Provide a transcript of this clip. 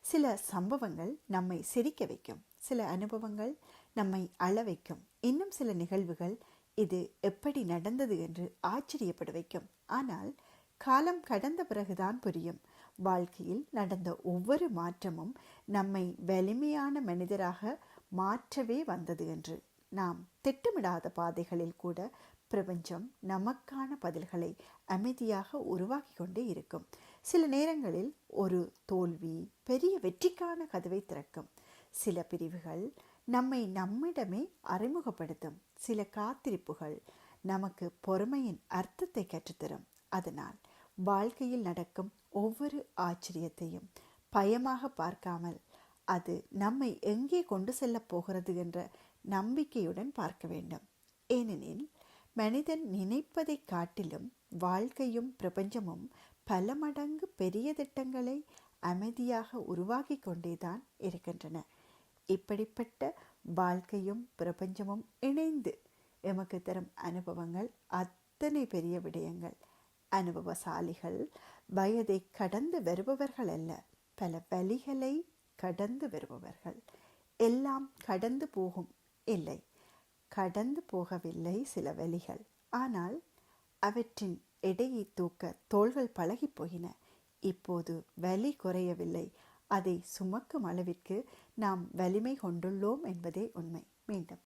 சில சம்பவங்கள் நம்மை சிரிக்க வைக்கும், சில அனுபவங்கள் நம்மை அழ வைக்கும், இன்னும் சில நிகழ்வுகள் இது எப்படி நடந்தது என்று ஆச்சரியப்பட வைக்கும். ஆனால் காலம் கடந்த பிறகுதான் புரியும், வாழ்க்கையில் நடந்த ஒவ்வொரு மாற்றமும் நம்மை வலிமையான மனிதராக மாற்றவே வந்தது என்று. நாம் திட்டமிடாத பாதைகளில் கூட பிரபஞ்சம் நமக்கான பதில்களை அமைதியாக உருவாக்கி கொண்டே இருக்கும். சில நேரங்களில் ஒரு தோல்வி பெரிய வெற்றிக்கான கதவை திறக்கும். சில பிரிவுகள் நம்மை நம்மிடமே அறிமுகப்படுத்தும். சில காத்திருப்புகள் நமக்கு பொறுமையின் அர்த்தத்தை கற்றுத்தரும். அதனால் வாழ்க்கையில் நடக்கும் ஒவ்வொரு ஆச்சரியத்தையும் பயமாக பார்க்காமல் அது நம்மை எங்கே கொண்டு செல்லப் போகிறது என்ற நம்பிக்கையுடன் பார்க்க வேண்டும். ஏனெனில் மனிதன் நினைப்பதை காட்டிலும் வாழ்க்கையும் பிரபஞ்சமும் பல மடங்கு பெரிய திட்டங்களை அமைதியாக உருவாக்கி கொண்டேதான் இருக்கின்றன. இப்படிப்பட்ட வாழ்க்கையும் பிரபஞ்சமும் இணைந்து எமக்கு தரும் அனுபவங்கள் அத்தனை பெரிய விடயங்கள். அனுபவசாலிகள் வயதை கடந்து வருபவர்கள் அல்ல, பல வழிகளை கடந்து வருபவர்கள். எல்லாம் கடந்து போகும் இல்லை, கடந்து போகவில்லை சில வழிகள். ஆனால் அவற்றின் எடையை தூக்க தோள்கள் பழகி போயின. இப்போது வலி குறையவில்லை, அதை சுமக்கும் அளவிற்கு நாம் வலிமை கொண்டுள்ளோம் என்பதே உண்மை. மீண்டும்